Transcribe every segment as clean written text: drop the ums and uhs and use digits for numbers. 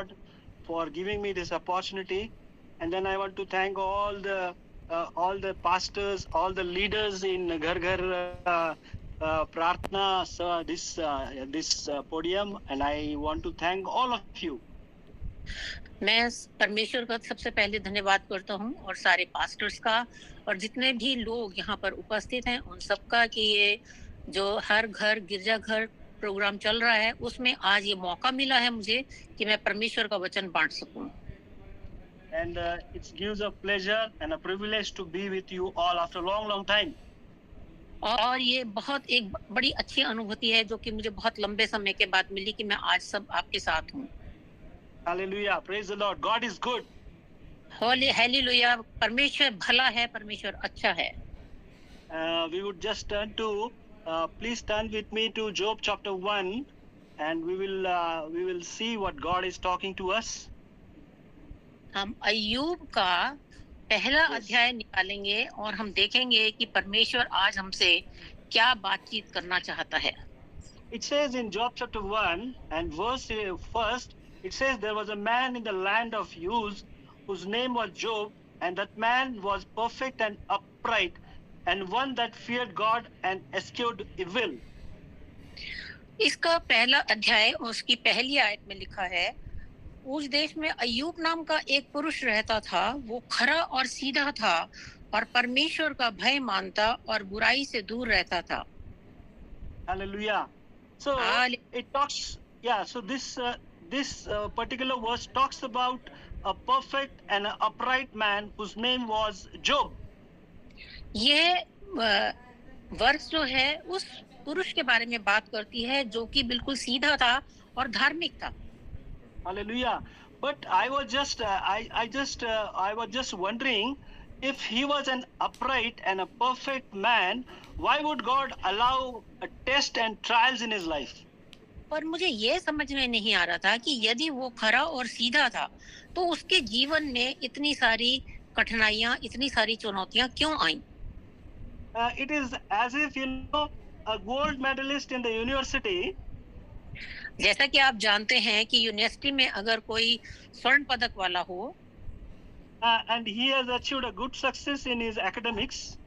God for giving me this opportunity. And then I want to thank all the pastors, all the leaders in Ghar Ghar Prarthana, this podium, and I want to thank all of you. मैं परमेश्वर का सबसे पहले धन्यवाद करता हूं और सारे पास्टर्स का और जितने भी लोग यहाँ पर उपस्थित हैं उन सबका कि ये जो हर घर गिरजाघर प्रोग्राम चल रहा है उसमें आज ये मौका मिला है मुझे कि मैं परमेश्वर का वचन बांट सकूं. And it gives a pleasure and a privilege to be with you all after a long time. और ये बहुत एक बड़ी अच्छी अनुभूति है जो कि मुझे बहुत लंबे समय के बाद मिली कि मैं आज सब आपके साथ हूं. Hallelujah, praise the Lord. God is good. Hallelujah, परमेश्वर भला है, परमेश्वर अच्छा है. We would just turn to please turn with me to Job chapter 1 and we will see what God is talking to us. हम अय्यूब का पहला अध्याय निकालेंगे और हम देखेंगे कि परमेश्वर आज हमसे क्या बातचीत करना चाहता है. It says in Job chapter 1 and verse first, it says there was a man in the land of Uz whose name was Job, and that man was perfect and upright and one that feared God and eschewed evil. इसका पहला अध्याय उसकी पहली आयत में लिखा है, उस देश में अय्यूब नाम का एक पुरुष रहता था, वो खरा और सीधा था और परमेश्वर का भय मानता और बुराई से दूर रहता था. Hallelujah. So it talks, so this particular verse talks about a perfect and an upright man whose name was Job. ये वर्ष जो है उस पुरुष के बारे में बात करती है जो कि बिल्कुल सीधा था और धार्मिक था. Hallelujah. But I was just wondering, if he was an upright and a perfect man, why would God allow a test and trials in his life? पर मुझे ये समझ में नहीं आ रहा था कि यदि वो खरा और सीधा था तो उसके जीवन में इतनी सारी कठिनाइयां, इतनी सारी चुनौतियां क्यों आईं? It is as if a gold medalist in the university. जैसा कि आप जानते हैं कि यूनिवर्सिटी में अगर कोई स्वर्ण पदक वाला हो and he has achieved a good success in his academics,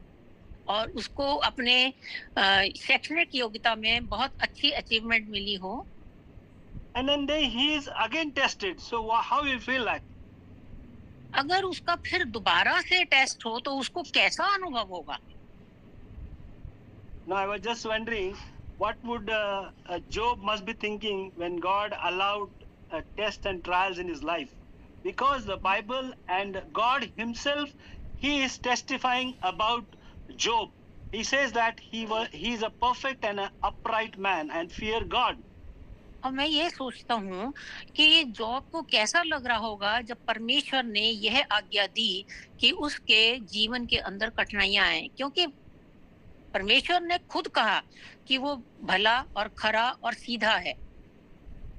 और उसको अपने शैक्षणिक योग्यता में बहुत अच्छी अचीवमेंट मिली हो, and then he is again tested, so how you feel like? अगर उसका फिर दोबारा से टेस्ट हो तो उसको कैसा अनुभव होगा? Now I was just wondering what would Job must be thinking when God allowed tests and trials in his life, because the Bible and God himself, he is testifying about Job. He says that he is a perfect and an upright man and fear God. और मैं ये सोचता हूँ कि job को कैसा लग रहा होगा जब परमेश्वर ने यह आज्ञा दी कि उसके जीवन के अंदर कठिनाइयां आए, क्योंकि परमेश्वर ने खुद कहा कि वो भला और खरा और सीधा है.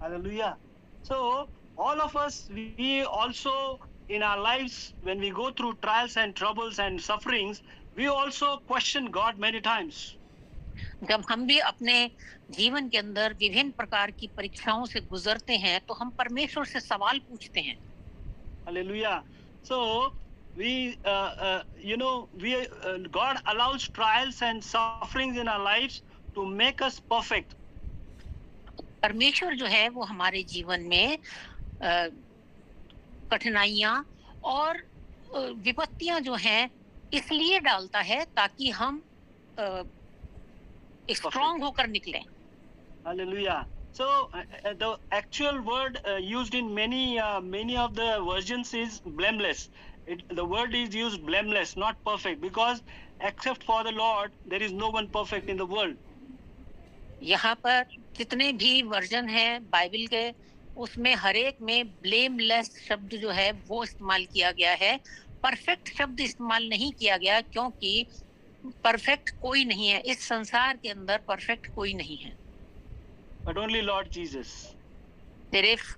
Hallelujah. So all of us, we also in our lives, when we go through trials and troubles and sufferings, we also question God many times. जब हम भी अपने जीवन के अंदर विभिन्न प्रकार की परीक्षाओं से गुजरते हैं तो हम परमेश्वर से सवाल पूछते हैं. Hallelujah. So we God allows trials and sufferings in our lives to make us perfect. परमेश्वर जो है वो हमारे जीवन में कठिनाइयां और विपत्तियां जो हैं इसलिए डालता है ताकि हम स्ट्रांग होकर निकलें. Hallelujah. So the actual word used in many of the versions is blameless. The word is used blameless, not perfect, because except for the Lord there is no one perfect in the world. यहाँ पर जितने भी version है Bible के उसमें हर एक में blameless शब्द जो है वो इस्तेमाल किया गया है, परफेक्ट शब्द इस्तेमाल नहीं किया गया, क्योंकि परफेक्ट कोई नहीं है इस संसार के अंदर, परफेक्ट कोई नहीं है. But only Lord Jesus. सिर्फ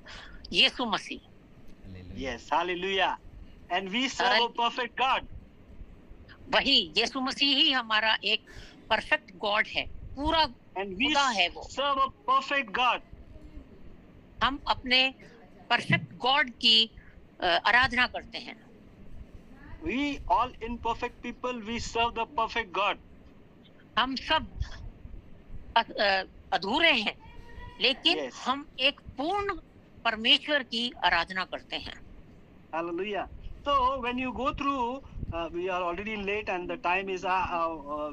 यीशु मसीह. Yes, hallelujah. And we serve a perfect God. वही यीशु मसीह ही हमारा एक परफेक्ट गॉड है, पूरा and we है वो. serve a perfect God. हम अपने परफेक्ट गॉड की आराधना करते हैं। We all imperfect people, we serve the perfect God. हम सब अधूरे हैं, लेकिन Yes. हम एक पूर्ण परमेश्वर की आराधना करते हैं। Hallelujah. So when you go through, we are already late and the time is,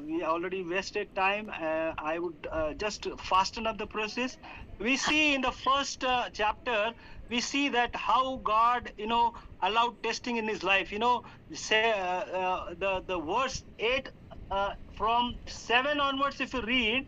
we already wasted time. I would just fasten up the process. We see in the first chapter, we see that how God, allowed testing in his life. Say the verse 8 from 7 onwards, if you read,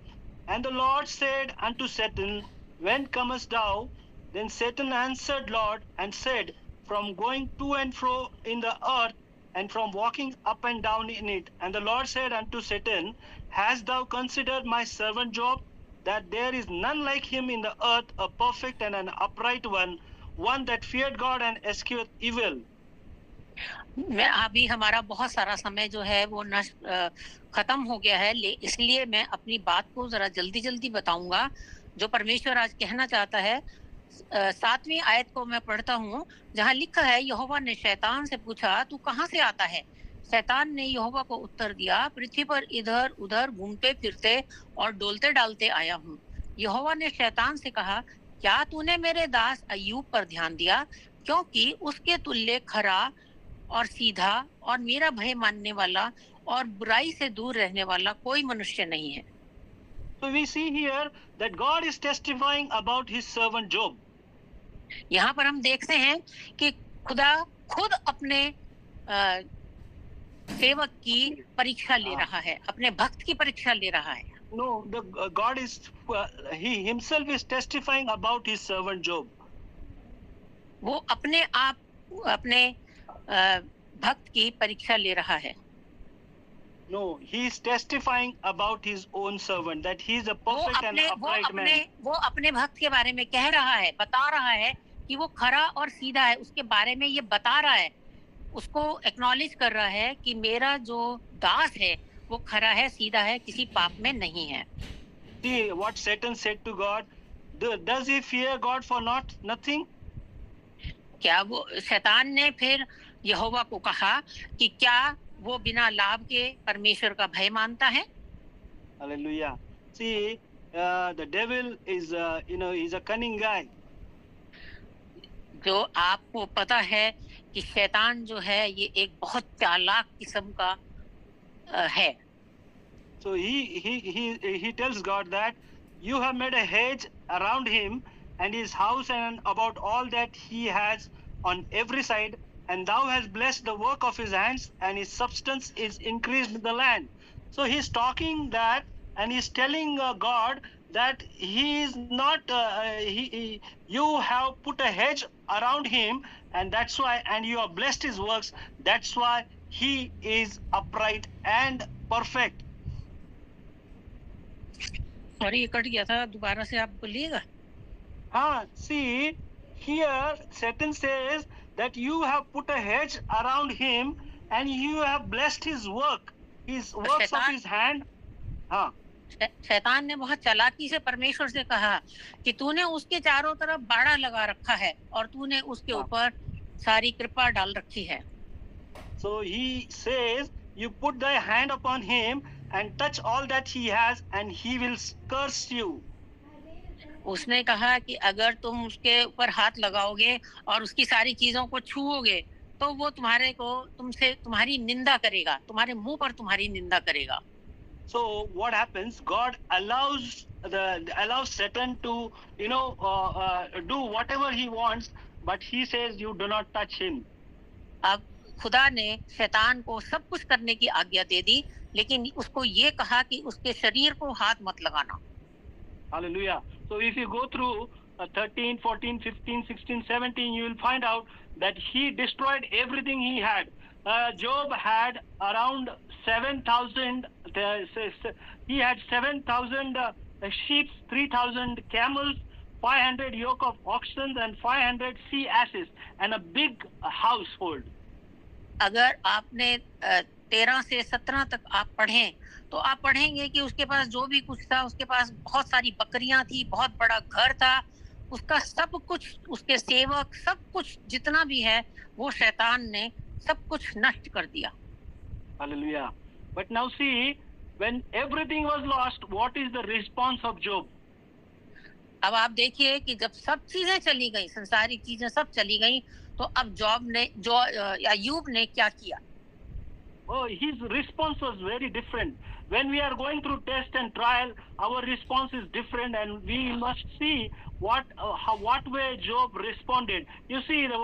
and the Lord said unto Satan, when comest thou? Then Satan answered Lord and said, from going to and fro in the earth, and from walking up and down in it. And the Lord said unto Satan, hast thou considered my servant Job, that there is none like him in the earth, a perfect and an upright one that feared God and escheweth evil. मैं अभी हमारा बहुत सारा समय जो है वो खत्म हो गया है, इसलिए मैं अपनी बात को जरा जल्दी जल्दी बताऊंगा जो परमेश्वर आज कहना चाहता है। 7वीं आयत को मैं पढ़ता हूँ, जहाँ लिखा है, यहोवा ने शैतान से पूछा, तू कहाँ से आता है? शैतान ने यहोवा को उत्तर दिया, पृथ्वी पर इधर उधर घूमते फिरते और डोलते डालते आया हूँ। यहोवा ने शैतान से कहा, क्या तूने मेरे दास अय्यूब पर ध्यान दिया? क्योंकि उसके तुल्य खरा और सीधा और मेरा भय मानने वाला और बुराई से दूर रहने वाला कोई मनुष्य नहीं है। So we see here that God is testifying about his servant Job. यहाँ पर हम देखते हैं कि खुदा खुद अपने सेवक की परीक्षा ले रहा है, अपने भक्त की परीक्षा ले रहा है। No, God is, he himself is testifying about his servant Job. वो अपने आप अपने भक्त की परीक्षा ले रहा है। No, he is testifying about his own servant, that he is a perfect and upright man. वो अपने भक्त के बारे में कह रहा है, बता रहा है कि वो खरा और सीधा है, उसके बारे में ये बता रहा है, उसको एक्नॉलेज कर रहा है कि मेरा जो दास है वो खरा है, सीधा है, किसी पाप में नहीं है। See what Satan said to God. Does he fear God for nothing? क्या वो शैतान ने फिर यहोवा को कहा कि क्या वो बिना लाभ के परमेश्वर का भय मानता है? Hallelujah. See, the devil is, he's a cunning guy. जो आपको पता है कि शैतान जो है ये एक बहुत चालाक किस्म का है। So he tells God that you have made a hedge around him and his house and about all that he has on every side, and thou hast blessed the work of his hands, and his substance is increased in the land. So he's talking that, and he's telling God that he is not, you have put a hedge around him, and that's why, and you have blessed his works, that's why he is upright and perfect. Sorry, cut गया था, दोबारा से आप बोलिएगा। हाँ, see, here Satan says that you have put a hedge around him and you have blessed his works of his hand. हाँ, शैतान ने बहुत चालाकी से परमेश्वर से कहा कि तूने उसके चारों तरफ बाड़ा लगा रखा है और तूने उसके ऊपर सारी कृपा डाल रखी है। So he says, you put thy hand upon him and touch all that he has, and he will curse you. उसने कहा कि अगर तुम उसके ऊपर हाथ लगाओगे और उसकी सारी चीजों को छूओगे तो वो तुम्हारी निंदा करेगा, तुम्हारे मुंह पर तुम्हारी निंदा करेगा। So what happens? God allows Satan to do whatever he wants, but he says you do not touch him. अब खुदा ने शैतान को सब कुछ करने की आज्ञा दे दी, लेकिन उसको ये कहा कि उसके शरीर को हाथ मत लगाना। Hallelujah. So if you go through 13, 14, 15, 16, 17, you will find out that he destroyed everything he had. Job had around 7,000, he had 7,000 sheep, 3,000 camels, 500 yoke of oxen and 500 sea asses, and a big household. अगर आपने 13 से 17 तक आप पढ़ें तो आप पढ़ेंगे कि उसके पास जो भी कुछ था, उसके पास बहुत सारी बकरियां थी, बहुत बड़ा घर था, उसका सब कुछ, उसके सेवक, सब कुछ जितना भी है वो शैतान ने सब कुछ नष्ट कर दिया। Hallelujah. But now see, when everything was lost, what is the response of Job? अब आप देखिए कि जब सब चीजें चली गई, संसारिक चीजें सब चली गई, तो अब अय्यूब ने क्या किया? Oh, his response was very different. When we are going through test and trial, our response is different, and we must see what way Job responded. You see, the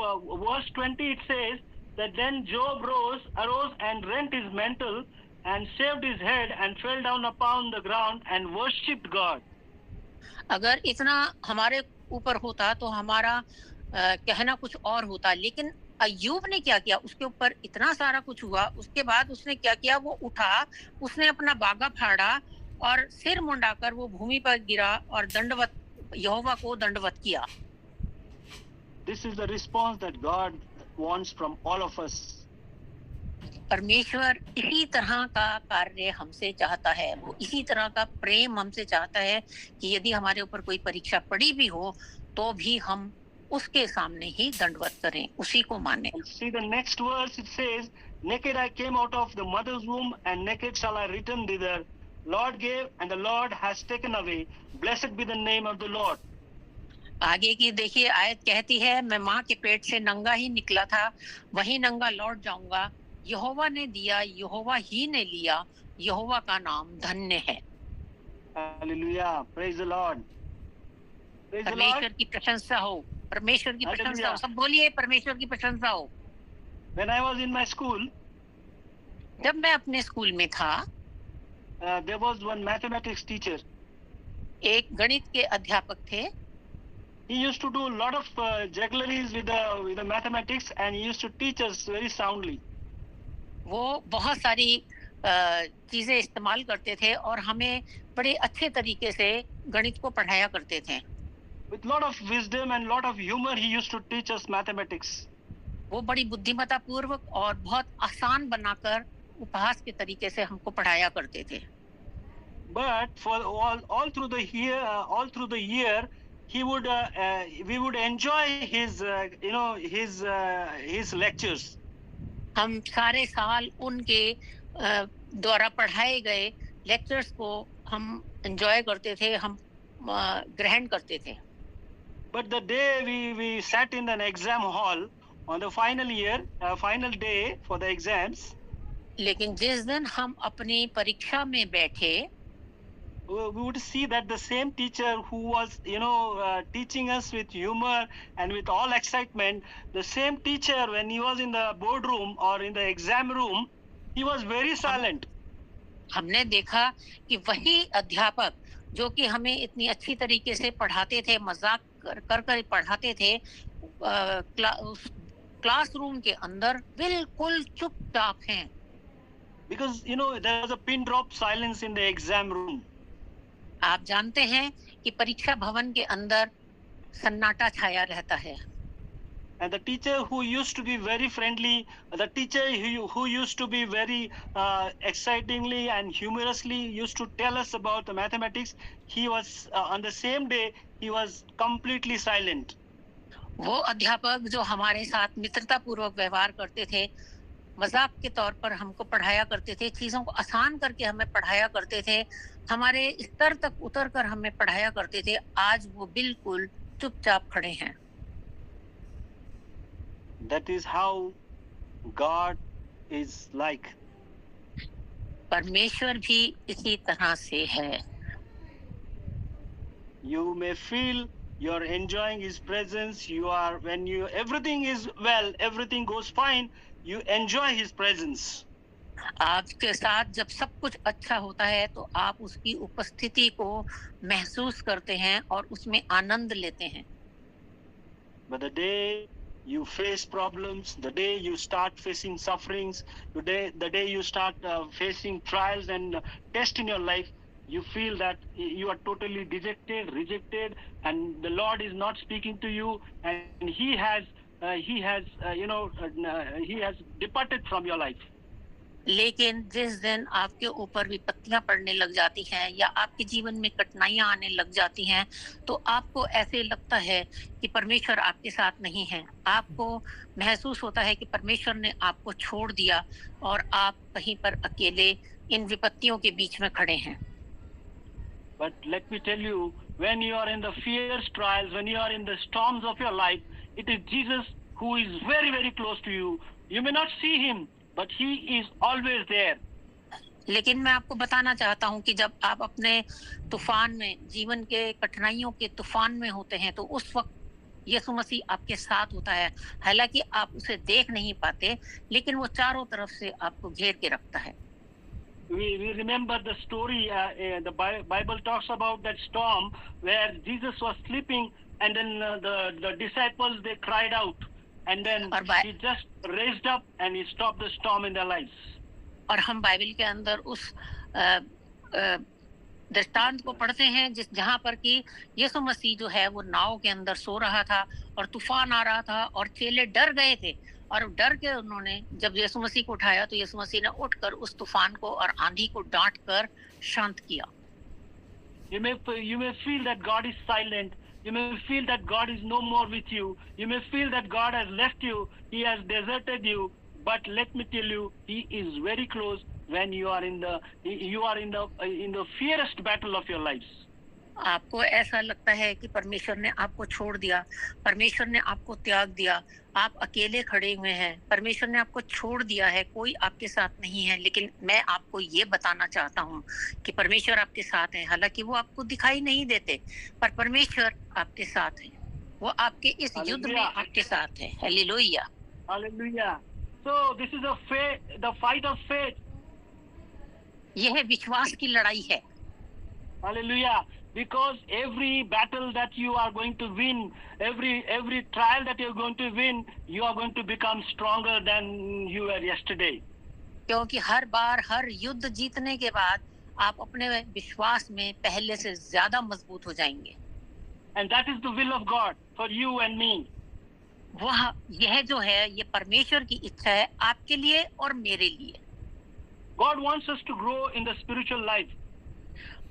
verse 20 it says that then Job arose and rent his mantle and shaved his head and fell down upon the ground and worshipped God. अगर इतना हमारे ऊपर होता तो हमारा कहना कुछ और होता, लेकिन अय्यूब ने क्या किया? उसके ऊपर इतना सारा कुछ हुआ, उसके बाद उसने क्या किया? वो उठा, उसने अपना बागा फाड़ा और सिर मुंडाकर वो भूमि पर गिरा और यहोवा को दंडवत किया। This is the response that God wants from all of us. परमेश्वर इसी तरह का कार्य हमसे चाहता है, वो इसी तरह का प्रेम हमसे चाहता है कि यदि हमारे ऊपर कोई परीक्षा पड़ी भी हो तो भी हम उसके सामने ही दंडवत करें, उसी को माने। See the next verse, it says, naked I came out of the mother's womb and naked shall I return thither. Lord gave and the Lord has taken away. Blessed be the name of the Lord. आगे की देखिए आयत कहती है, मैं माँ के पेट से नंगा ही निकला था, वही नंगा लौट जाऊंगा। यहोवा ने दिया, यहोवा ही ने लिया, यहोवा का नाम धन्य है। Hallelujah. Praise the Lord. Praise the परमेश्वर Lord. की प्रशंसा हो, परमेश्वर की प्रशंसा हो, सब बोलिए परमेश्वर की प्रशंसा हो। When I was in my school, जब मैं अपने स्कूल में था, there was one mathematics teacher. एक गणित के अध्यापक थे। He used to do a lot of juggleries with the mathematics, and he used to teach us very soundly. वो बहुत सारी चीजें इस्तेमाल करते थे और हमें बड़े अच्छे तरीके से गणित को पढ़ाया करते थे। With lot of wisdom and lot of humor, he used to teach us mathematics. वो बड़ी बुद्धिमत्ता पूर्वक और बहुत आसान बनाकर उपहास के तरीके से हमको पढ़ाया करते थे। But for all through the year, we would enjoy his his lectures. हम सारे साल उनके द्वारा पढ़ाए गए लेक्चर्स को हम एंजॉय करते थे, हम ग्रहण करते थे। But the day we sat in an exam hall on the final day for the exams, लेकिन जिस दिन हम अपनी परीक्षा में बैठे, we would see that the same teacher who was teaching us with humor and with all excitement, the same teacher when he was in the boardroom or in the exam room, he was very silent. हमने देखा कि वही अध्यापक जो कि हमें इतनी अच्छी तरीके से पढ़ाते थे, मजाक कर पढ़ाते थे, क्लासरूम के अंदर बिल्कुल चुपचाप हैं। Because there was a pin drop silence in the exam room. आप जानते हैं कि परीक्षा भवन के अंदर सन्नाटा छाया रहता है। And the teacher who used to be very friendly, the teacher who used to be very excitingly and humorously used to tell us about the mathematics, he was on the same day he was completely silent. वो अध्यापक जो हमारे साथ मित्रता पूर्वक व्यवहार करते थे, मजाक के तौर पर हमको पढ़ाया करते थे, चीजों को आसान करके हमें पढ़ाया करते थे, हमारे स्तर तक उतर कर हमें पढ़ाया करते थे, आज वो बिल्कुल चुपचाप खड़े हैं। That is how God is like. परमेश्वर भी इसी तरह से है। You may feel you're enjoying His presence. Everything is well, everything goes fine. You enjoy His presence. आपके साथ जब सब कुछ अच्छा होता है तो आप उसकी उपस्थिति को महसूस करते हैं और उसमें आनंद लेते हैं। But the day you face problems, the day you start facing sufferings, the day you start facing trials and tests in your life, you feel that you are totally dejected, rejected, and the Lord is not speaking to you, and He has departed from your life. लेकिन जिस दिन आपके ऊपर विपत्तियां पड़ने लग जाती हैं या आपके जीवन में कठिनाइयां आने लग जाती हैं, तो आपको ऐसे लगता है कि परमेश्वर आपके साथ नहीं है। आपको महसूस होता है कि परमेश्वर ने आपको छोड़ दिया और आप कहीं पर अकेले इन विपत्तियों के बीच में खड़े हैं। But let me tell you, when you are in the fierce trials, when you are in the storms of your life, it is Jesus who is very, very close to you. You may not see him, but he is always there. लेकिन मैं आपको बताना चाहता हूं कि जब आप अपने तूफान में, जीवन के कठिनाइयों के तूफान में होते हैं, तो उस वक्त यीशु मसीह आपके साथ होता है। हालांकि आप उसे देख नहीं पाते, लेकिन वो चारों तरफ से आपको घेर के रखता है। We remember the story, the Bible talks about that storm where Jesus was sleeping, and then the disciples, they cried out, and then और he just raised up and he stopped the storm in their lives. और हम Bible के अंदर उस अ, अ, दृष्टांत को पढ़ते हैं जहां पर कि यीशु मसीह जो है वो नाव के अंदर सो रहा था और तूफान आ रहा था और चेले डर गए थे, और डर के उन्होंने जब यीशु मसीह को उठाया तो यीशु मसीह ने उठकर उस तूफान को और आंधी को डांट कर शांत किया। You may feel that God is silent. You may feel that God is no more with you. You may feel that God has left you. He has deserted you. But let me tell you, He is very close when you are in the fiercest battle of your lives. आपको ऐसा लगता है कि परमेश्वर ने आपको छोड़ दिया, परमेश्वर ने आपको त्याग दिया, आप अकेले खड़े हुए हैं, परमेश्वर ने आपको छोड़ दिया है, कोई आपके साथ नहीं है। लेकिन मैं आपको ये बताना चाहता हूँ कि परमेश्वर आपके साथ है। हालांकि वो आपको दिखाई नहीं देते, पर परमेश्वर आपके साथ है। वो आपके इस युद्ध में आपके साथ है। Hallelujah, hallelujah. So this is the fight of faith. यह विश्वास की लड़ाई है। Hallelujah. Because every battle that you are going to win, every trial that you're going to win, you are going to become stronger than you were yesterday. क्योंकि हर बार हर युद्ध जीतने के बाद आप अपने विश्वास में पहले से ज्यादा मजबूत हो जाएंगे। And that is the will of God for you and me. वह यह जो है ये परमेश्वर की इच्छा है आपके लिए और मेरे लिए। God wants us to grow in the spiritual life.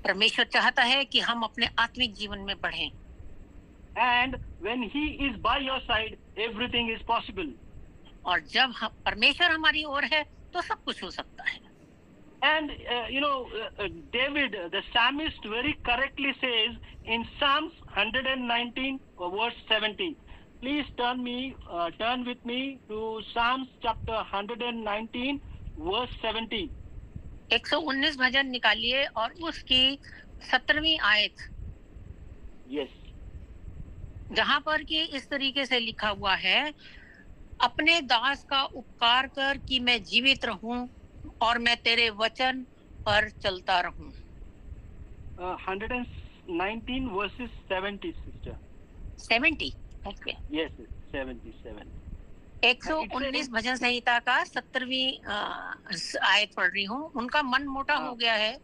परमेश्वर चाहता है कि हम अपने आत्मिक जीवन में बढ़ें। And when He is by your side, everything is possible. और जब परमेश्वर हमारी ओर है तो सब कुछ हो सकता है। And David, the psalmist, very correctly says in Psalms 119 verse 17. Please turn with me to Psalms chapter 119 verse 17. 119 भजन निकालिए और उसकी 17वीं आयत। Yes. जहां पर कि इस तरीके से लिखा हुआ है, अपने दास का उपकार कर कि मैं जीवित रहूं और मैं तेरे वचन पर चलता रहूं। 119 verses 70, sister. 70, okay. Yes, 77. 119 भजन संहिता का 17वीं आयत पढ़ रही हूँ। उनका मन मोटा हो गया है,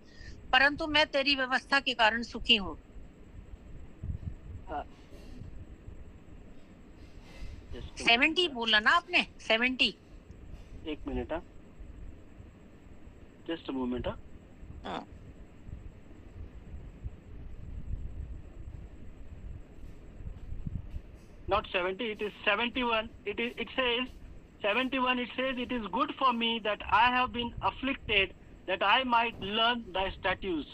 परंतु मैं तेरी व्यवस्था के कारण सुखी हूँ। 70 बोला ना आपने? 70। एक minute, just a moment. Not 70, it is 71. It says 71. It says, it is good for me that I have been afflicted, that I might learn thy statutes.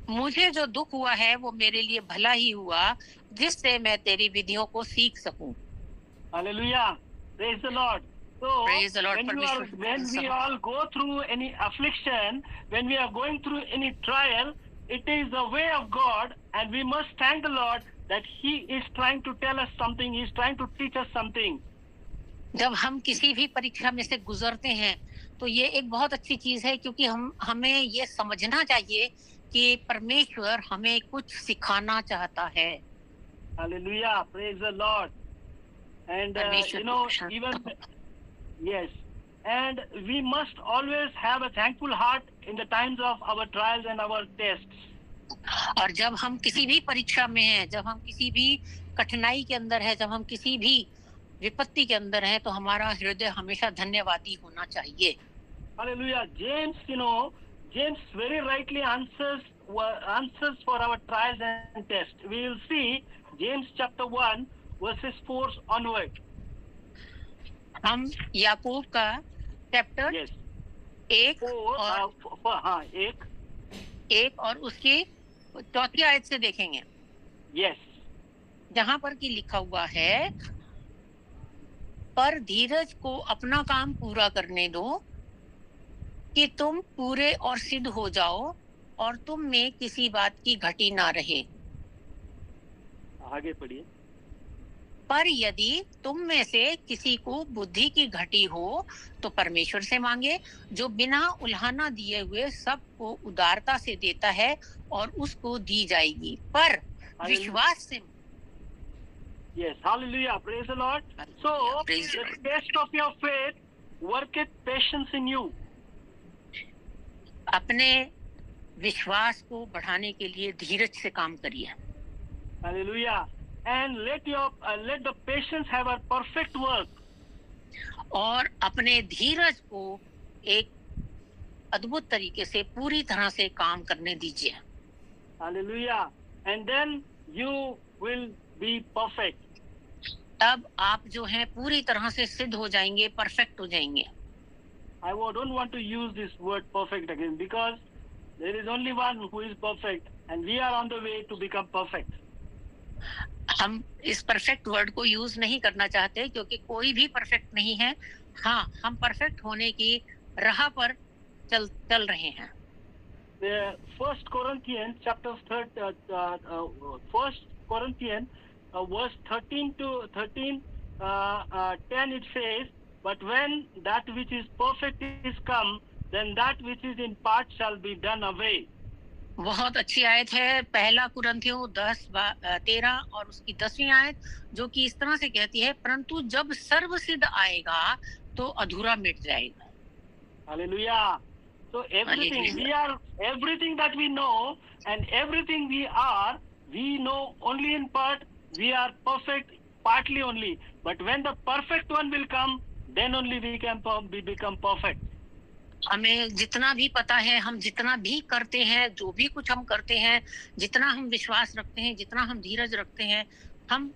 मुझे जो दुख हुआ है वो मेरे लिए भला ही हुआ, जिससे मैं तेरी विधियों को सीख सकूं। Hallelujah. Praise the Lord. So, Praise the Lord. when we all go through any affliction, when we are going through any trial, it is the way of God, and we must thank the Lord that He is trying to tell us something, He is trying to teach us something. जब हम किसी भी परीक्षा में से गुजरते हैं तो ये एक बहुत अच्छी चीज है, क्योंकि हमें ये समझना चाहिए कि परमेश्वर हमें कुछ सिखाना चाहता है। Hallelujah, praise the Lord. And yes, and we must always have a thankful heart in the times of our trials and our tests. और जब हम किसी भी परीक्षा में हैं, जब हम किसी भी कठिनाई के अंदर है, जब हम किसी भी विपत्ति के अंदर हैं, तो हमारा हृदय हमेशा धन्यवादी होना चाहिए। Hallelujah. James very rightly answers for our trials and tests. We will see James chapter 1 verses 4 onward. हम याकूब का चैप्टर Yes. 1 और उसकी 4 आयत से देखेंगे. Yes. जहां पर कि लिखा हुआ है, पर धीरज को अपना काम पूरा करने दो कि तुम पूरे और सिद्ध हो जाओ और तुम में किसी बात की घटी ना रहे. आगे पढ़िए. पर यदि तुम में से किसी को बुद्धि की घटी हो तो परमेश्वर से मांगे, जो बिना उल्हाना दिए हुए सबको उदारता से देता है और उसको दी जाएगी. पर विश्वास से. Yes, hallelujah, praise the Lord. So, the test of your faith worketh patience in you. अपने विश्वास को बढ़ाने के लिए धीरज से काम करिए. Hallelujah. And let the patience have a perfect work. और अपने धीरज को एक अद्भुत तरीके से पूरी तरह से काम करने दीजिए. Hallelujah. And then you will be perfect. तब आप जो हैं पूरी तरह से सिद्ध हो जाएंगे, परफेक्ट हो जाएंगे. I don't want to use this word perfect again because there is only one who is perfect and we are on the way to become perfect. हम इस परफेक्ट वर्ड को यूज नहीं करना चाहते क्योंकि कोई भी परफेक्ट नहीं है. हाँ, हम परफेक्ट होने की राह पर चल रहे हैं. First Corinthians chapter 1 verse 13 to 10 it says, but when that which is perfect is come, then that which is in part shall be done away. बहुत अच्छी आयत है. पहला कुरिन्थियों 10:13 और उसकी 10वीं आयत, जो कि इस तरह से कहती है, परंतु जब सर्वसिद्ध आएगा तो अधूरा मिट जाएगा. Hallelujah. So everything that we know and everything we know only in part. We are perfect partly only, but when the perfect one will come, then only we become perfect. हमें जितना भी पता है, हम जितना भी करते हैं, जो भी कुछ हम करते हैं, जितना हम विश्वास रखते हैं, जितना हम धीरज रखते हैं, हम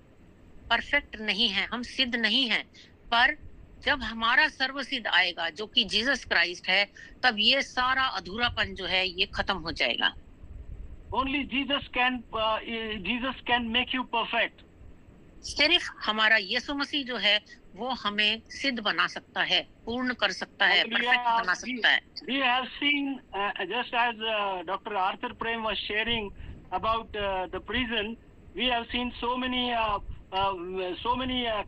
परफेक्ट नहीं हैं, हम सिद्ध नहीं हैं. पर जब हमारा सर्वसिद्ध आएगा, जो कि जीसस क्राइस्ट है, तब ये सारा अधूरापन जो है ये खत्म हो जाएगा. Only Jesus can make you perfect. सिर्फ हमारा यीशु मसीह जो है वो हमें सिद्ध बना सकता है, पूर्ण कर सकता है, परफेक्ट बना सकता है. We have seen just as Dr. Arthur Prem was sharing about the prison, we have seen so many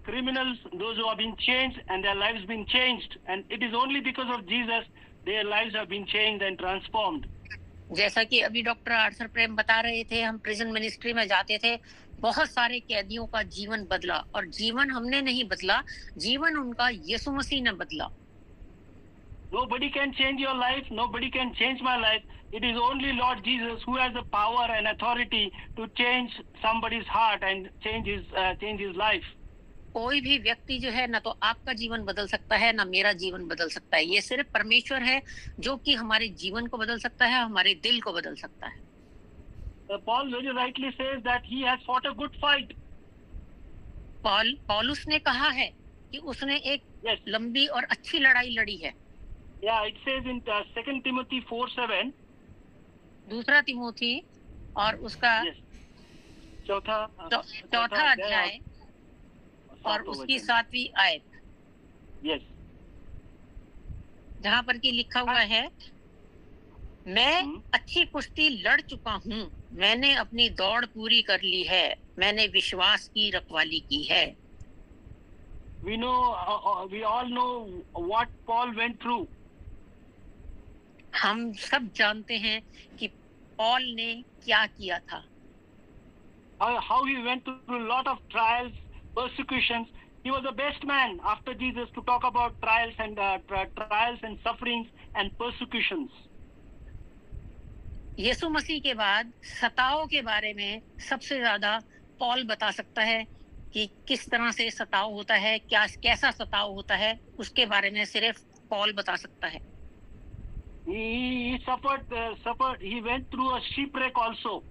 criminals, those who have been changed and their lives been changed, and it is only because of Jesus their lives have been changed and transformed. जैसा कि अभी doctor Arthur प्रेम बता रहे थे, हम prison ministry में जाते थे, बहुत सारे कैदियों का जीवन बदला, और जीवन हमने नहीं बदला, जीवन उनका यीशु मसीह ने बदला. Nobody can change your life, nobody can change my life. It is only Lord Jesus who has the power and authority to change somebody's heart and change his life. कोई भी व्यक्ति जो है ना तो आपका जीवन बदल सकता है, ना मेरा जीवन बदल सकता है. ये सिर्फ परमेश्वर है जो कि हमारे जीवन को बदल सकता है, हमारे दिल को बदल सकता है. Paul very rightly says that he has fought a good fight. पौलुस ने कहा है कि उसने एक लंबी और अच्छी लड़ाई लड़ी है. Yeah, it says in 2 Timothy 4:7. दूसरा तिमोथी और उसका चौथा अध्याय और उसकी 7वीं आयत. Yes. जहाँ पर कि लिखा हुआ है, मैं अच्छी कुश्ती लड़ चुका हूँ, मैंने अपनी दौड़ पूरी कर ली है, मैंने विश्वास की रखवाली की है. We all know what Paul went through. हम सब जानते हैं कि पॉल ने क्या किया था. How he went through a lot of trials, persecutions. He was the best man after Jesus to talk about trials and sufferings and persecutions. यीशु मसीह के बाद सताव के बारे में सबसे ज्यादा पॉल बता सकता है कि किस तरह से सताव होता है, कैसा सताव होता है, उसके बारे में सिर्फ पॉल बता सकता है. He suffered. He went through a shipwreck also.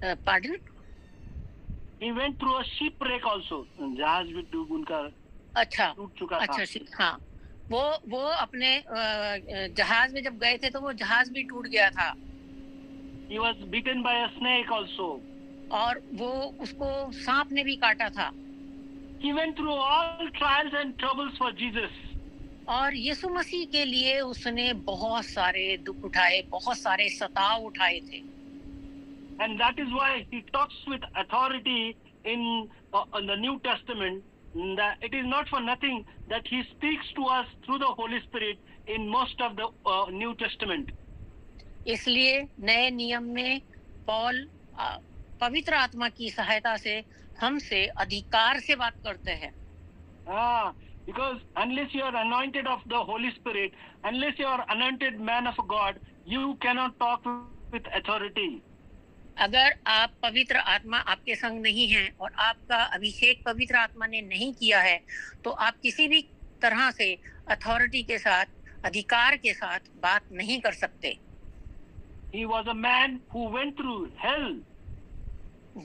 Pardon? He went through a shipwreck also. जहाज भी डूब उनका अच्छा टूट चुका था. अच्छा, हाँ, वो अपने जहाज में जब गए थे तो वो जहाज भी टूट गया था. He was bitten by a snake also. और वो उसको सांप ने भी काटा था. He went through all trials and troubles for Jesus. और यीशु मसीह के लिए उसने बहुत सारे दुख उठाए, बहुत सारे सताव उठाए थे. And that is why he talks with authority in the New Testament. That it is not for nothing that he speaks to us through the Holy Spirit in most of the New Testament. इसलिए नए नियम में पौल पवित्र आत्मा की सहायता से हमसे अधिकार से बात करते हैं. Because unless you are anointed of the Holy Spirit, unless you are anointed man of God, you cannot talk with authority. अगर आप पवित्र आत्मा आपके संग नहीं है और आपका अभिषेक पवित्र आत्मा ने नहीं किया है तो आप किसी भी तरह से अथॉरिटी के साथ, अधिकार के साथ बात नहीं कर सकते. He was a man who went through hell.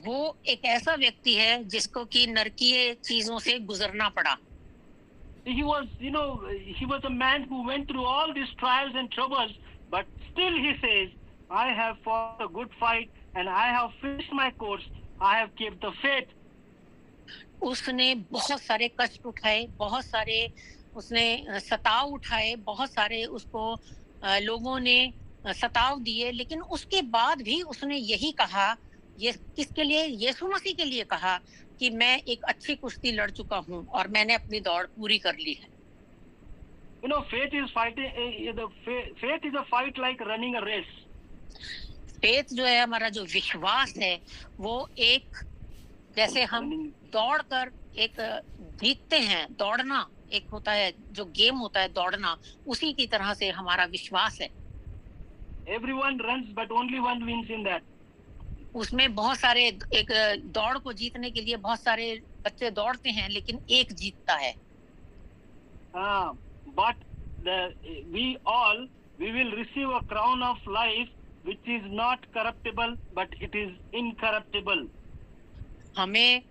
वो एक ऐसा व्यक्ति है जिसको कि नरकीय चीजों से गुजरना पड़ा. He was a man who went through all these trials and troubles, but still he says, I have fought a good fight and I have finished my course. I have kept the faith. उसने बहुत सारे कष्ट उठाए, बहुत सारे उसने सताव उठाए, बहुत सारे उसको लोगों ने सताव दिए, लेकिन उसके बाद भी उसने यही कहा, ये किसके लिए? यीशु मसीह के लिए कहा कि मैं एक अच्छी कुश्ती लड़ चुका हूँ और मैंने अपनी दौड़ पूरी कर ली है. Faith is fighting. Faith is a fight like running a race. Faith जो है हमारा जो विश्वास है वो एक जैसे हम दौड़कर एक जीतते हैं, दौड़ना एक होता है जो गेम होता है दौड़ना, उसी की तरह से हमारा विश्वास है. Everyone runs but only one wins in that. उसमें बहुत सारे एक दौड़ को जीतने के लिए बहुत सारे बच्चे दौड़ते हैं लेकिन एक जीतता है. But we will receive a crown of life which is not corruptible but it is incorruptible. हमें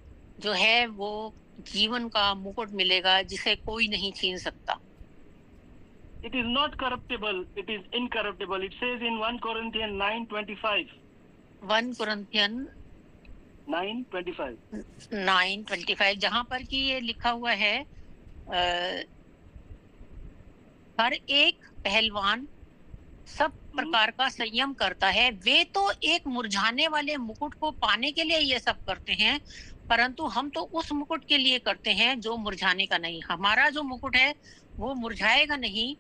जो है वो जीवन का मुकुट मिलेगा जिसे कोई नहीं छीन सकता. It is not corruptible, it is incorruptible. It says in 1 Corinthians 9:25. 1 Corinthians 9:25 जहाँ पर कि ये लिखा हुआ है हर एक पहलवान सब प्रकार का संयम करता है. वे तो एक मुरझाने वाले मुकुट को पाने के लिए ये सब करते हैं, परंतु हम तो उस मुकुट के लिए करते हैं जो मुरझाने का नहीं. हमारा जो मुकुट है वो मुरझाएगा नहीं,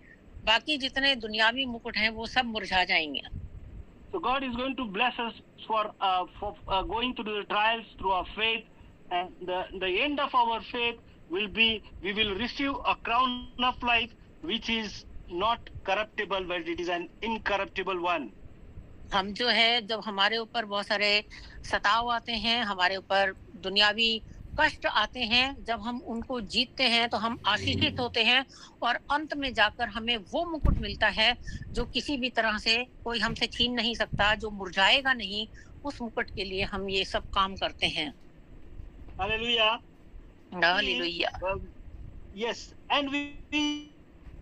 बाकी जितने दुनियावी मुकुट हैं वो सब मुरझा जाएंगे. So God is going to bless us for going through the trials through our faith, and the end of our faith will be we will receive a crown of life which is not corruptible but it is an incorruptible one. हम जो है जब हमारे ऊपर बहुत सारे सताव आते हैं, हमारे ऊपर दुनियावी कष्ट आते हैं, जब हम उनको जीतते हैं तो हम आशीषित होते हैं और अंत में जाकर हमें वो मुकुट मिलता है जो किसी भी तरह से कोई हमसे छीन नहीं सकता, जो मुरझाएगा नहीं. उस मुकुट के लिए हम ये सब काम करते हैं. Hallelujah. Hallelujah. Yes, and we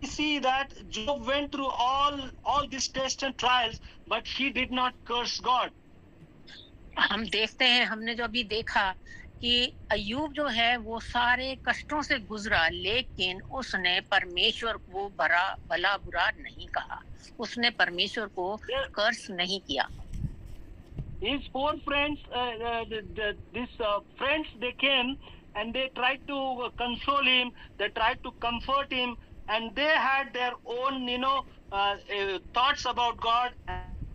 see that Job went through all these tests and trials, but he did not curse God. हम देखते हैं, हमने जो अभी देखा कि अय्यूब जो है वो सारे कष्टों से गुजरा, लेकिन उसने परमेश्वर को भला बुरा नहीं कहा. उसने परमेश्वर को कर्स नहीं किया. His four friends, friends, they came and they tried to console him, they tried to comfort him, and they had their own, thoughts about God,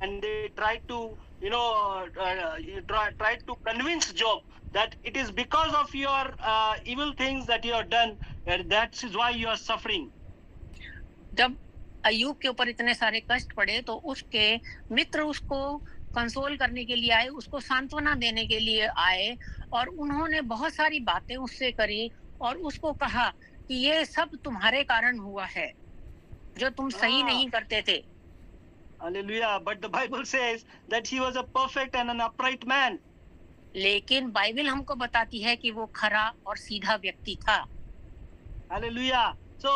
and they tried to, tried to convince Job that it is because of your evil things that you have done, that is why you are suffering. जब अय्यूब के ऊपर इतने सारे कष्ट पड़े तो उसके मित्र उसको कंसोल करने के लिए आए, उसको सांत्वना देने के लिए आए, और उन्होंने बहुत सारी बातें उससे करी और उसको कहा कि ये सब तुम्हारे कारण हुआ है. जो तुम सही Ah, नहीं करते थे। hallelujah. But the Bible says that he was a perfect and an upright man. लेकिन बाइबल हमको बताती है कि वो खरा और सीधा व्यक्ति था। Hallelujah. So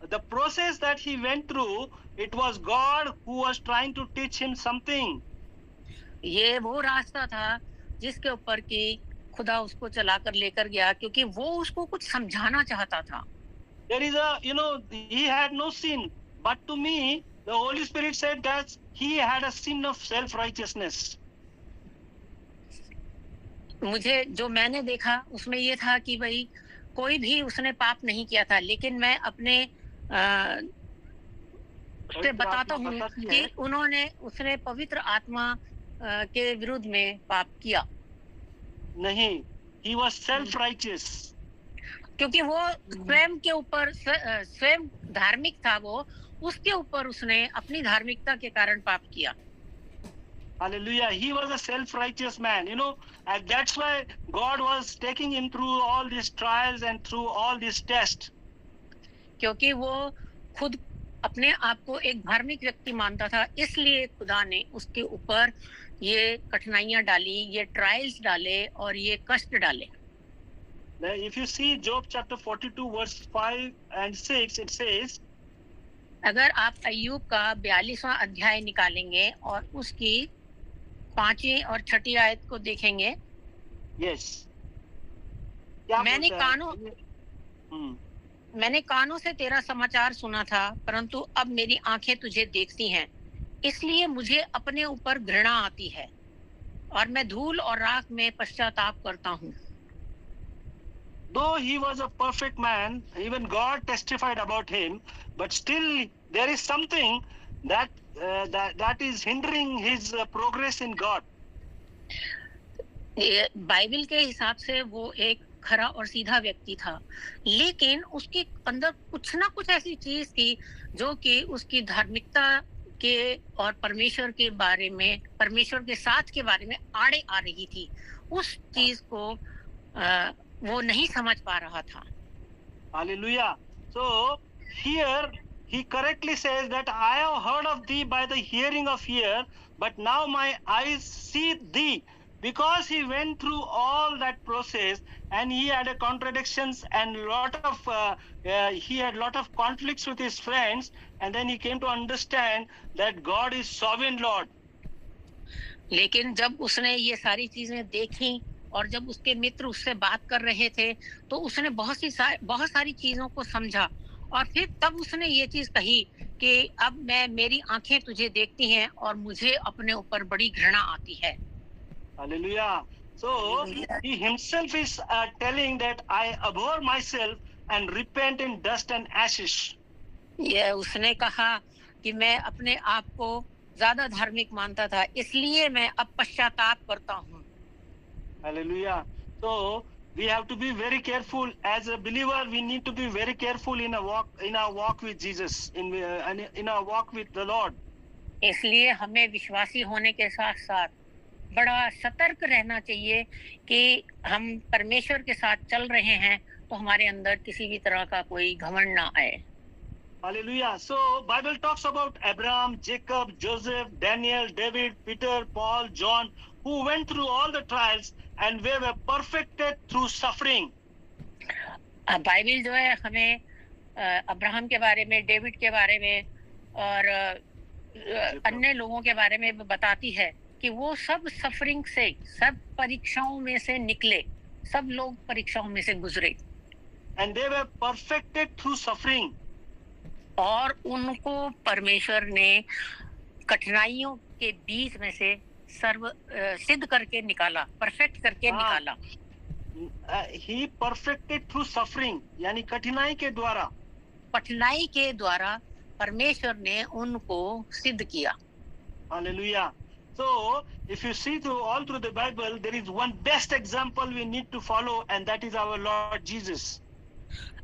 the process that he went through, it was God who was trying to teach him something. ये वो रास्ता था जिसके ऊपर कि खुदा उसको चलाकर लेकर गया, क्योंकि वो उसको कुछ समझाना चाहता था। There is a, he had no sin. But to me, the Holy Spirit said that he had a sin of self-righteousness. मुझे जो मैंने देखा उसमें ये था कि भाई कोई भी उसने पाप नहीं किया था, लेकिन मैं अपने उससे बताता हूँ कि उसने पवित्र आत्मा के विरुद्ध में पाप किया। नहीं, he was self-righteous. क्योंकि वो स्वयं के ऊपर स्वयं धार्मिक था, वो उसके ऊपर उसने अपनी धार्मिकता के कारण पाप किया। Hallelujah. He was a self-righteous man, and that's why God was taking him through all these trials and through all these tests. क्योंकि वो खुद अपने आप को एक धार्मिक व्यक्ति मानता था, इसलिए खुदा ने उसके ऊपर ये कठिनाइयां डाली, ये ट्रायल्स डाले और ये कष्ट डाले। If you see Job chapter 42 verse 5 and 6, it says, अगर आप अय्यूब का 42वां अध्याय निकालेंगे और उसकी 5वीं और 6ठी आयत को देखेंगे। yes. मैंने कानों से तेरा समाचार सुना था, परंतु अब मेरी आंखें तुझे देखती हैं, इसलिए मुझे अपने ऊपर घृणा आती है और मैं धूल और राख में पश्चाताप करता हूँ। Though he was a perfect man, even God testified about him, but still there is something that is hindering his progress in God. Bible के हिसाब से वो एक खरा और सीधा व्यक्ति था, लेकिन उसके अंदर कुछ ना कुछ ऐसी चीज थी जो कि उसकी धार्मिकता के और परमेश्वर के बारे में, परमेश्वर के साथ के बारे में आड़े आ रही थी। उस चीज को वो नहीं समझ पा रहा था। Hallelujah. So here he correctly says that I have heard of thee by the hearing of ear, but now my eyes see thee. Because he went through all that process and he had a contradictions and he had lot of conflicts with his friends, and then he came to understand that God is sovereign Lord. लेकिन जब उसने ये सारी चीजें देखी और जब उसके मित्र उससे बात कर रहे थे, तो उसने बहुत सारी चीजों को समझा और फिर तब उसने ये चीज कही कि अब मेरी आंखें तुझे देखती हैं और मुझे अपने ऊपर बड़ी घृणा आती है। Hallelujah. So he himself is telling that I abhor myself and repent in dust and ashes. ये उसने कहा कि मैं अपने आप को ज्यादा धार्मिक मानता था, इसलिए मैं अब पश्चाताप करता हूँ। Hallelujah. So we have to be very careful as a believer. We need to be very careful in our walk with Jesus, in our walk with the Lord. इसलिए हमें विश्वासी होने के साथ साथ बड़ा सतर्क रहना चाहिए कि हम परमेश्वर के साथ चल रहे हैं तो हमारे अंदर किसी भी तरह का कोई घमंड ना आए। Hallelujah. So Bible talks about Abraham, Jacob, Joseph, Daniel, David, Peter, Paul, John, who went through all the trials and were perfected through suffering. Bible जो है हमें अब्राहम के बारे में, डेविड के बारे में और अन्य लोगों के बारे में बताती है कि वो सब सफरिंग से, सब परीक्षाओं में से निकले, सब लोग परीक्षाओं में से गुजरे। And they were perfected through suffering. और उनको परमेश्वर ने कठिनाइयों के बीच में से सिद्ध करके निकाला, परफेक्ट करके निकाला। He perfected through suffering, यानी कठिनाई के द्वारा। कठिनाई के द्वारा परमेश्वर ने उनको सिद्ध किया। Hallelujah. So if you see all through the Bible, there is one best example we need to follow, and that is our Lord Jesus.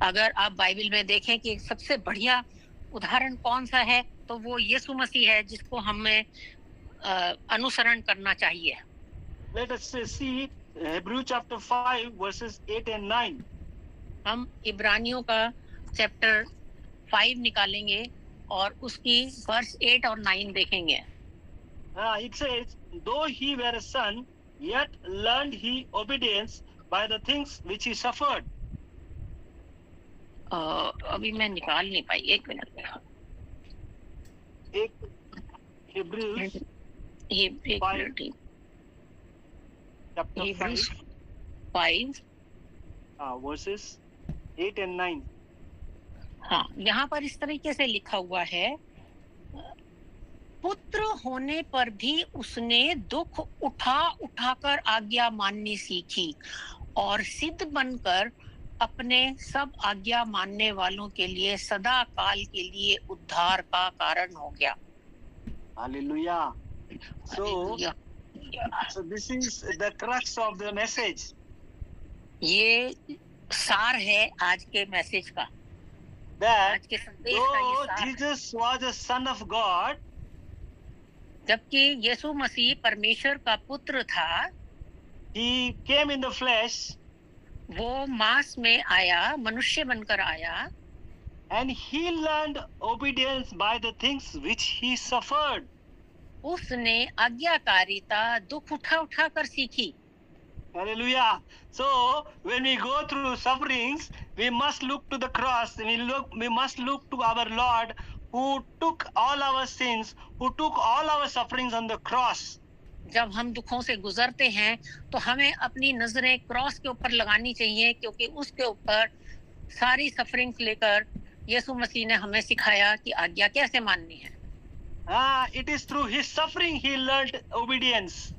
अगर आप बाइबल में देखें कि सबसे बढ़िया उदाहरण कौन सा है, तो वो यीशु मसीह है जिसको हमें अनुसरण करना चाहिए। Let us see Hebrew chapter 5 verses 8 and 9. हम इब्रानियों का चैप्टर 5 निकालेंगे और उसकी वर्स 8 और 9 देखेंगे। It says, though he were a son, yet learned he obedience by the things which he suffered. अभी मैं निकाल नहीं पाई, 1 मिनट। एक Hebrews ये 1 5, minute. chapter Hebrews 5, 5 verses 8 and 9. हाँ, यहाँ पर इस तरीके से लिखा हुआ है, पुत्र होने पर भी उसने दुख उठा उठाकर आज्ञा माननी सीखी और सिद्ध बनकर अपने सब आज्ञा मानने वालों के लिए सदा काल के लिए उद्धार का कारण हो गया। Hallelujah. So, hallelujah. so this is the crux of the message. ये सार है आज के मैसेज का, That आज के संदेश का ये though सार है। Jesus was a son of God, जबकि यीशु मसीह परमेश्वर का पुत्र था, he came in the flesh वो मांस में आया, मनुष्य बनकर आया, and he learned obedience by the things which he suffered. उसने आज्ञाकारिता दुख उठा उठा कर सीखी। Hallelujah. So when we go through sufferings, we must look to the cross. We must look to our Lord who took all our sins, who took all our sufferings on the cross. जब हम दुखों से गुजरते हैं तो हमें अपनी नजरें क्रॉस के ऊपर लगानी चाहिए, क्योंकि उसके ऊपर सारी सफरिंग्स लेकर यीशु मसीह ने हमें सिखाया कि आज्ञा कैसे माननी है। It is through his suffering he learned obedience.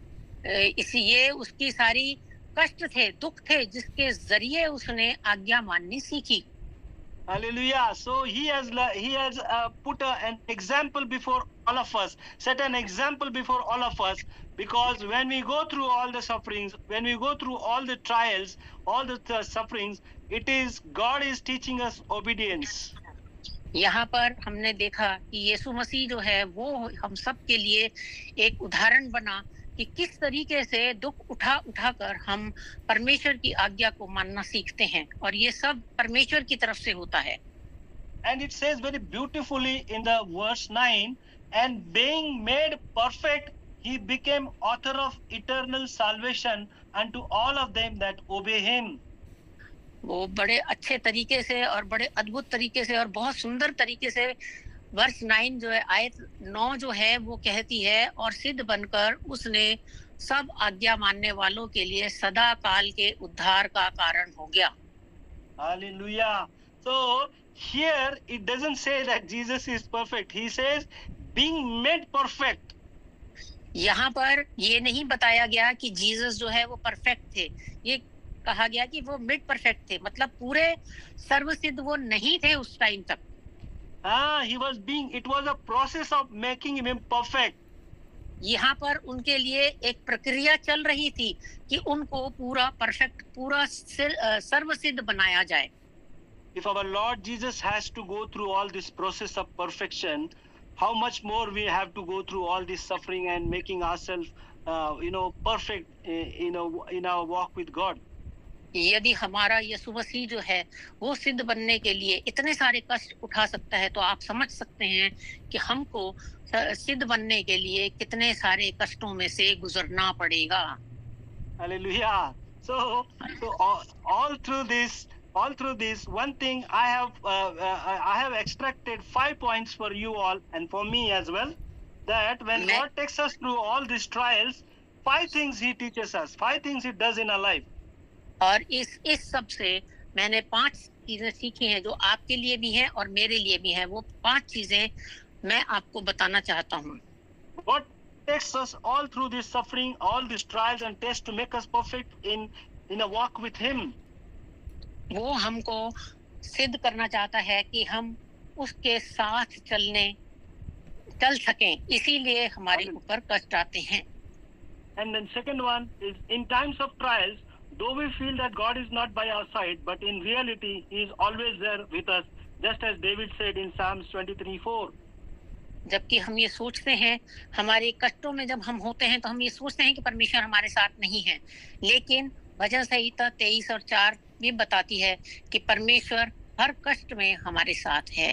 इसलिए उसकी सारी कष्ट थे, दुख थे, जिसके जरिए उसने आज्ञा माननी सीखी। Hallelujah. So he has put an example before all of us, set an example before all of us, because when we go through all the sufferings, when we go through all the trials, all the sufferings, it is God is teaching us obedience. यहाँ पर हमने देखा कि यीशु मसीह जो है वो हम सब के लिए एक उदाहरण बना कि किस तरीके से दुख उठा उठाकर हम परमेश्वर की आज्ञा को मानना सीखते हैं, और ये सब परमेश्वर की तरफ से होता है। And it says very beautifully in the verse 9, and being made perfect, he became author of eternal salvation unto all of them that obey him. वो बड़े अच्छे तरीके से और बड़े अद्भुत तरीके से और बहुत सुंदर तरीके से वर्स 9 जो है, आयत 9 जो है वो कहती है, और सिद्ध बनकर उसने सब आज्ञा मानने वालों के लिए सदा काल के उद्धार का कारण हो गया। Hallelujah. So here it doesn't say that Jesus is perfect. He says being made perfect. यहाँ पर ये नहीं बताया गया कि जीसस जो है वो परफेक्ट थे, ये कहा गया कि वो मिड परफेक्ट थे, मतलब पूरे सर्वसिद्ध वो नहीं थे उस टाइम तक। It was a process of making him perfect. यहाँ पर उनके लिए एक प्रक्रिया चल रही थी कि उनको पूरा परफेक्ट, पूरा सर्वसिद्ध बनाया जाए। If our Lord Jesus has to go through all this process of perfection, how much more we have to go through all this suffering and making ourselves, perfect, in our walk with God. यदि हमारा यीशु मसीह जो है वो सिद्ध बनने के लिए इतने सारे कष्ट उठा सकता है, तो आप समझ सकते हैं कि हमको सिद्ध बनने के लिए कितने सारे कष्टों में से गुजरना पड़ेगा। Hallelujah. So all through this, one thing I have extracted 5 points for you all and for me as well, that when God takes us through all these trials, 5 things he teaches us, 5 things he does in our life. और इस सब से मैंने 5 चीजें सीखी हैं जो आपके लिए भी हैं और मेरे लिए भी हैं। वो 5 चीजें मैं आपको बताना चाहता हूँ। God takes us all through this suffering, all these trials and tests to make us perfect in a walk with him. वो हमको सिद्ध करना चाहता है कि हम उसके साथ चल सकें, इसीलिए हमारे ऊपर कष्ट आते हैं। And then second one is, in times of trials, though we feel that God is not by our side, but in reality he is always there with us, just as David said in Psalms 23:4. जबकि हम ये सोचते हैं, हमारे कष्टों में जब हम होते हैं तो हम ये सोचते हैं कि परमेश्वर हमारे साथ नहीं है, लेकिन भजन संहिता 23 और 4 भी बताती है कि परमेश्वर हर कष्ट में हमारे साथ है।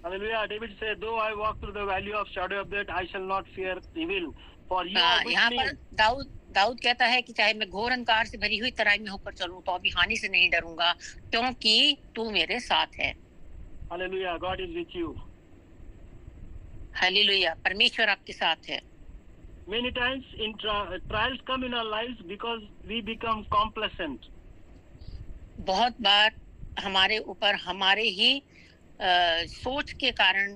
Hallelujah. David said, though I walk through the valley of shadow of death, I shall not fear evil, for you are with यहाँ me. पर दाऊद कहता है कि चाहे मैं घोर अंधकार से भरी हुई तराई में होकर चलूं तो अभी हानि से नहीं डरूंगा, क्योंकि तू मेरे साथ है। Hallelujah. God is with you. Hallelujah, परमेश्वर आपके साथ है। Many times in trials come in our lives because we become complacent. बहुत बार हमारे ऊपर हमारे ही सोच के कारण,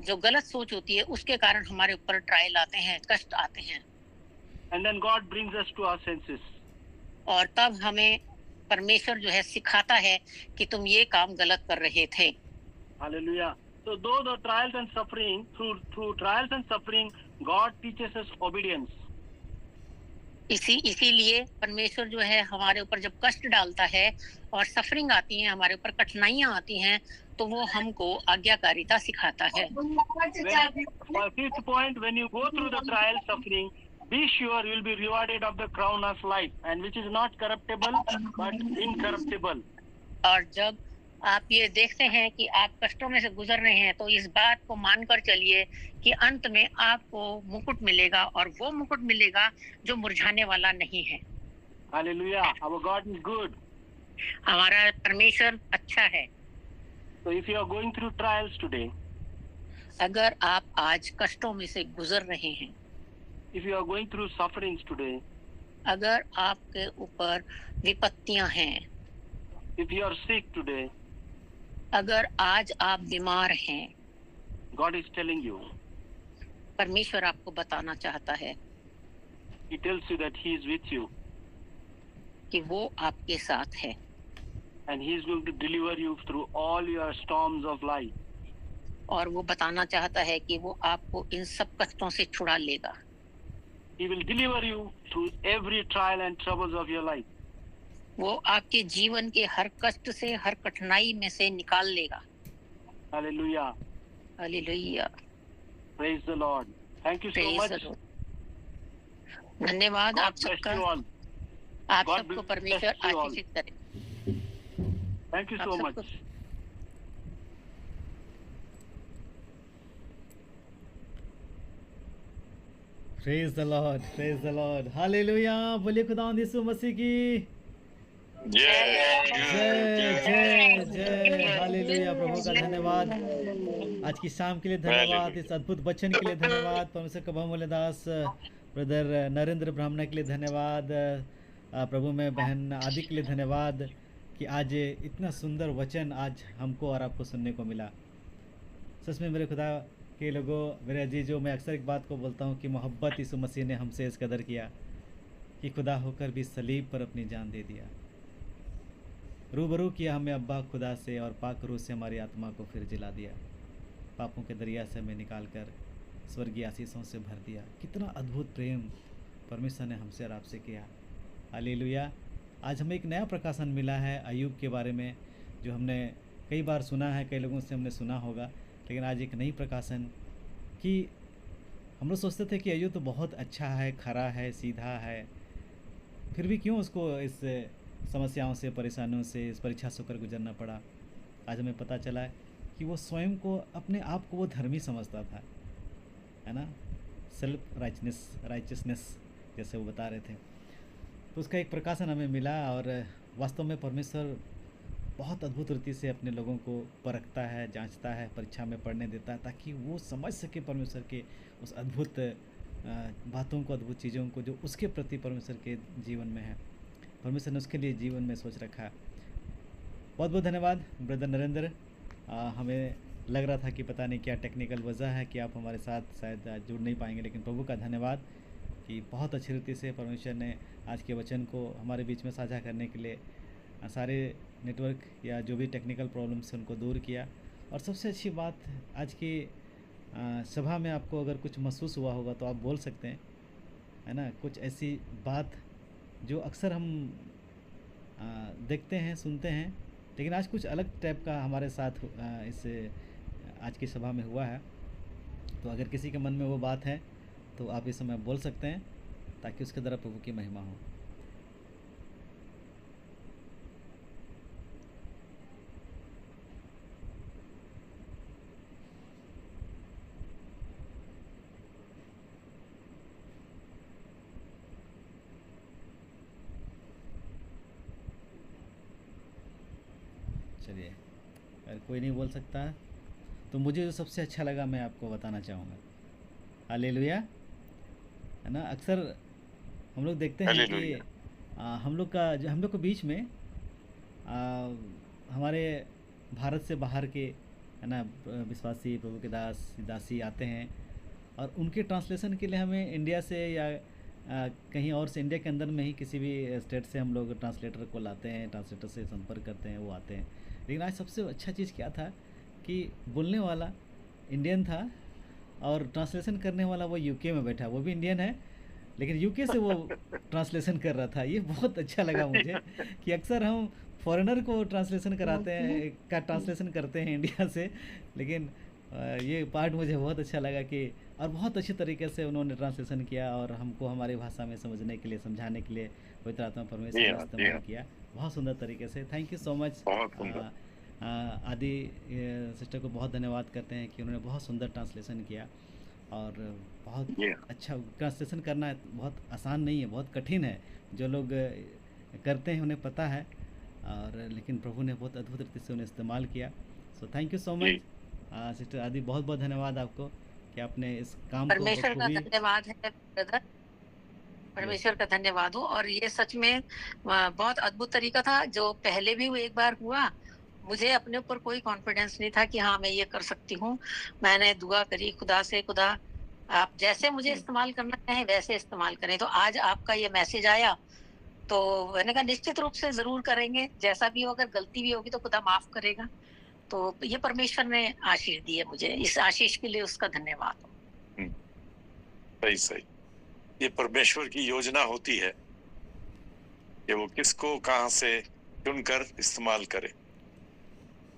जो गलत सोच होती है उसके कारण हमारे ऊपर ट्रायल आते हैं, कष्ट आते हैं। And then God brings us to our senses. और तब हमें परमेश्वर जो है सिखाता है कि तुम ये काम गलत कर रहे थे। Hallelujah. So though the trials and suffering, through trials and suffering, God teaches us obedience. इसीलिए परमेश्वर जो है हमारे ऊपर जब कष्ट डालता है और सफरिंग आती है, हमारे ऊपर कठिनाइयां आती हैं, तो वो हमको आज्ञाकारिता सिखाता है। Fifth point, when you go through the trial suffering, be sure you will be rewarded of the crown of life, and which is not corruptible but incorruptible. और जब आप ये देखते हैं कि आप कष्टों में से गुजर रहे हैं, तो इस बात को मानकर चलिए कि अंत में आपको मुकुट मिलेगा, और वो मुकुट मिलेगा जो मुरझाने वाला नहीं है। Hallelujah. Our God is good. हमारा परमेश्वर अच्छा है। So if you are going through trials today, अगर आप आज कष्टों में से गुजर रहे हैं, if you are going through sufferings today, अगर आपके ऊपर विपत्तियां हैं, if you are sick today, अगर आज आप बीमार हैं, God is telling you, परमेश्वर आपको बताना चाहता है, He tells you that He is with you, कि वो आपके साथ है, and He is going to deliver you through all your storms of life. और वो बताना चाहता है कि वो आपको इन सब कष्टों से छुड़ा लेगा। He will deliver you through every trial and troubles of your life. वो आपके जीवन के हर कष्ट से, हर कठिनाई में से निकाल लेगा। Hallelujah. Hallelujah. Praise the Lord. Thank you so Praise much. the Lord. धन्यवाद आप God bless सबका। you all. आप God सबको bless परमेश्वर you all. आशीषित करे। Thank you आप so सबको- much. Praise the Lord, praise the Lord, hallelujah. बोलिए खुदावंद यीशु मसीह की जय जय जय। हालेलुया। प्रभु का धन्यवाद आज की शाम के लिए, धन्यवाद इस अद्भुत वचन के लिए, धन्यवाद परमेश्वर का बहुमूल्य दास ब्रदर नरेंद्र ब्राह्मण के लिए, धन्यवाद प्रभु में बहन आदि के लिए, धन्यवाद कि आज इतना सुंदर वचन आज हमको और आपको सुनने को मिला। सच में मेरे खुदा के लोगों, मेरे अजीजों, मैं अक्सर एक बात को बोलता हूँ कि मोहब्बत यीशु मसीह ने हमसे इस कदर किया कि खुदा होकर भी सलीब पर अपनी जान दे दिया। रूबरू किया हमें अब्बा खुदा से, और पाक रूह से हमारी आत्मा को फिर जिला दिया। पापों के दरिया से हमें निकाल कर स्वर्गीय आशीषों से भर दिया। कितना अद्भुत प्रेम परमेश्वर ने हमसे और आपसे किया। हालेलुया। आज हमें एक नया प्रकाशन मिला है अय्यूब के बारे में, जो हमने कई बार सुना है, कई लोगों से हमने सुना होगा, लेकिन आज एक नई प्रकाशन कि हम लोग सोचते थे कि अय्यूब तो बहुत अच्छा है, खरा है, सीधा है, फिर भी क्यों उसको इस समस्याओं से, परेशानियों से, इस परीक्षा से होकर गुजरना पड़ा। आज हमें पता चला है कि वो स्वयं को, अपने आप को वो धर्मी समझता था, है ना, सेल्फ राइचसनेस जैसे वो बता रहे थे। तो उसका एक प्रकाशन हमें मिला, और वास्तव में परमेश्वर बहुत अद्भुत रीति से अपने लोगों को परखता है, जांचता है, परीक्षा में पढ़ने देता है, ताकि वो समझ सके परमेश्वर के उस अद्भुत बातों को, अद्भुत चीज़ों को जो उसके प्रति परमेश्वर के जीवन में है। परमेश्वर ने उसके लिए जीवन में सोच रखा है। बहुत बहुत धन्यवाद ब्रदर नरेंद्र। हमें लग रहा था कि पता नहीं क्या टेक्निकल वजह है कि आप हमारे साथ शायद जुड़ नहीं पाएंगे, लेकिन प्रभु का धन्यवाद कि बहुत अच्छी रीति से परमेश्वर ने आज के वचन को हमारे बीच में साझा करने के लिए सारे नेटवर्क या जो भी टेक्निकल प्रॉब्लम्स हैं उनको दूर किया। और सबसे अच्छी बात, आज की सभा में आपको अगर कुछ महसूस हुआ होगा तो आप बोल सकते हैं, है ना, कुछ ऐसी बात जो अक्सर हम देखते हैं, सुनते हैं, लेकिन आज कुछ अलग टाइप का हमारे साथ इस आज की सभा में हुआ है। तो अगर किसी के मन में वो बात है तो आप इस समय बोल सकते हैं, ताकि उसके द्वारा प्रभु की महिमा हो। चलिए, अगर कोई नहीं बोल सकता तो मुझे जो सबसे अच्छा लगा मैं आपको बताना चाहूँगा। हालेलुया, है ना। अक्सर हम लोग देखते हैं कि हालेलुया। हम लोग के बीच में हमारे भारत से बाहर के, है ना, विश्वासी प्रभु के दासी आते हैं और उनके ट्रांसलेशन के लिए हमें इंडिया से या कहीं और से, इंडिया के अंदर में ही किसी भी स्टेट से हम लोग ट्रांसलेटर को लाते हैं, ट्रांसलेटर से संपर्क करते हैं, वो आते हैं। लेकिन आज सबसे अच्छा चीज़ क्या था कि बोलने वाला इंडियन था और ट्रांसलेशन करने वाला वो यूके में बैठा, वो भी इंडियन है लेकिन यूके से वो ट्रांसलेशन कर रहा था। ये बहुत अच्छा लगा मुझे कि अक्सर हम फॉरेनर को ट्रांसलेशन करते हैं इंडिया से, लेकिन ये पार्ट मुझे बहुत अच्छा लगा कि और बहुत अच्छे तरीके से उन्होंने ट्रांसलेशन किया और हमको हमारी भाषा में समझने के लिए, समझाने के लिए पवित्र आत्मा परमेश्वर ने इस्तेमाल किया बहुत सुंदर तरीके से। Thank you so much. आदि सिस्टर को बहुत धन्यवाद करते हैं कि उन्होंने बहुत सुंदर ट्रांसलेशन किया और बहुत अच्छा। ट्रांसलेशन करना बहुत आसान नहीं है, बहुत कठिन है। जो लोग करते हैं उन्हें पता है, और लेकिन प्रभु ने बहुत अद्भुत रीति से उन्हें इस्तेमाल किया। So thank you so much sister आदि, बहुत बहुत धन्यवाद आपको कि आपने इस काम परमेश्वर का धन्यवाद है ब्रदर, परमेश्वर का धन्यवाद हो। और ये सच में बहुत अद्भुत तरीका था जो पहले भी एक बार हुआ। मुझे अपने ऊपर कोई कॉन्फिडेंस नहीं था कि हाँ मैं ये कर सकती हूँ। मैंने दुआ करी खुदा से, खुदा आप जैसे मुझे इस्तेमाल करना चाहें वैसे इस्तेमाल करें। तो आज आपका ये मैसेज आया तो मैंने कहा निश्चित रूप से जरूर करेंगे, जैसा भी हो। अगर गलती भी होगी तो खुदा माफ करेगा। तो ये परमेश्वर ने आशीष दी है मुझे, इस आशीष के लिए उसका धन्यवाद हो। सही सही, ये परमेश्वर की योजना होती है कि वो किसको कहां से चुनकर इस्तेमाल करे,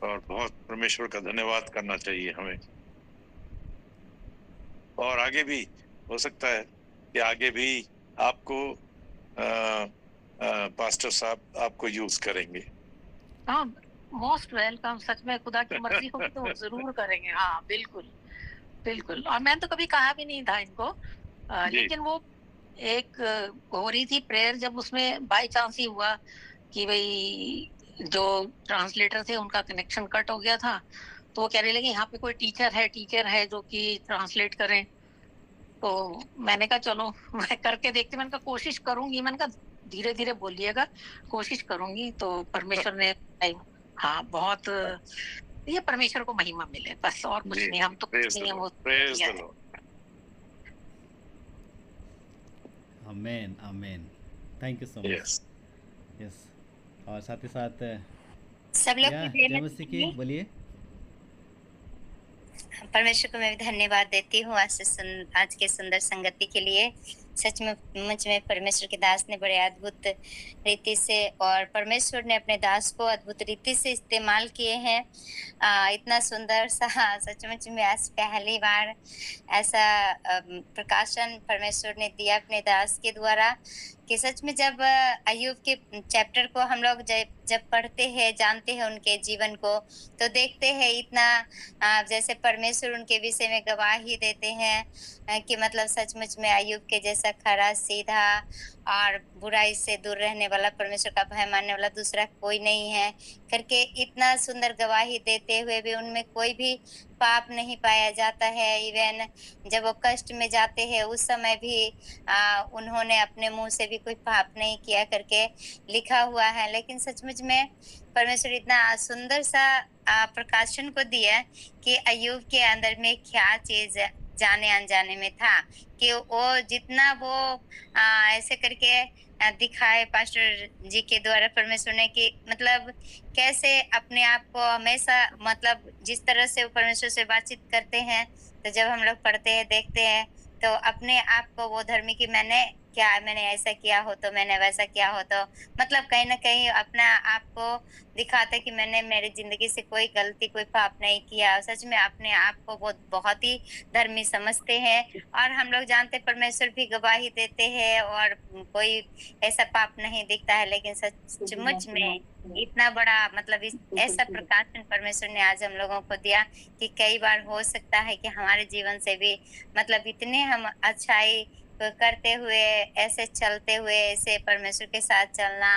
और बहुत परमेश्वर का धन्यवाद करना चाहिए हमें। और आगे भी हो सकता है कि आगे भी आपको पास्टर साहब आपको यूज करेंगे। हाँ, मोस्ट वेलकम। सच में खुदा की मर्जी होगी तो जरूर करेंगे। हाँ बिल्कुल बिल्कुल। और मैंने तो कभी कहा भी नहीं था इनको, लेकिन वो एक हो रही थी प्रेयर, जब उसमें बाय चांस ही हुआ कि भाई जो ट्रांसलेटर थे उनका कनेक्शन कट हो गया था। तो वो कहने लगे यहाँ पे कोई टीचर है जो कि ट्रांसलेट करें। तो मैंने कहा चलो मैं करके देखती। मैंने कहा कोशिश करूंगी। मैंने कहा धीरे धीरे बोलिएगा, कोशिश करूंगी। तो परमेश्वर ने, हाँ बहुत, ये परमेश्वर को महिमा मिले बस, और कुछ नहीं। हम तो amen amen. Thank you so much. Yes. और साथ ही साथ सब लोग जय मसीह की बोलिए। परमेश्वर को मैं भी धन्यवाद देती हूँ आज के सुंदर संगति के लिए। सच में मुझ में परमेश्वर के दास ने बड़े अद्भुत रीति से, और परमेश्वर ने अपने दास को अद्भुत रीति से इस्तेमाल किए हैं। इतना सुंदर सा, सचमुच में आज पहली बार ऐसा प्रकाशन परमेश्वर ने दिया अपने दास के द्वारा कि सच में जब अय्यूब के चैप्टर को हम लोग जब पढ़ते हैं, जानते हैं उनके जीवन को, तो देखते हैं इतना जैसे परमेश्वर उनके विषय में गवाही देते हैं कि मतलब सचमुच में अय्यूब के जैसा खरा, सीधा और बुराई से दूर रहने वाला, परमेश्वर का भय मानने वाला दूसरा कोई नहीं है करके इतना सुंदर गवाही देते हुए भी उनमें कोई भी पाप नहीं पाया जाता है। इवन जब वो कष्ट में जाते हैं उस समय भी उन्होंने अपने मुंह से भी कोई पाप नहीं किया करके लिखा हुआ है। लेकिन सचमुच में परमेश्वर इतना सुंदर सा प्रकाशन को दिया कि अय्यूब के अंदर में क्या चीज जाने अनजाने में था कि वो जितना वो ऐसे करके दिखाए पास्टर जी के द्वारा परमेश्वर ने कि मतलब कैसे अपने आप को हमेशा, मतलब जिस तरह से वो परमेश्वर से बातचीत करते हैं, तो जब हम लोग पढ़ते हैं देखते हैं तो अपने आप को वो धर्मी की मैंने ऐसा किया हो तो, मैंने वैसा किया हो तो, मतलब कहीं ना कहीं अपना आप को दिखाता कि मैंने मेरी जिंदगी से कोई गलती, कोई पाप नहीं किया। सच में अपने आप को बहुत ही धर्मी समझते हैं। और हम लोग जानते परमेश्वर भी गवाही देते हैं और कोई ऐसा पाप नहीं दिखता है। लेकिन सचमुच में इतना बड़ा मतलब ऐसा प्रकाशन परमेश्वर ने आज हम लोगों को दिया कि कई बार हो सकता है कि हमारे जीवन से भी मतलब इतने हम अच्छाई करते हुए, ऐसे चलते हुए, ऐसे परमेश्वर के साथ चलना,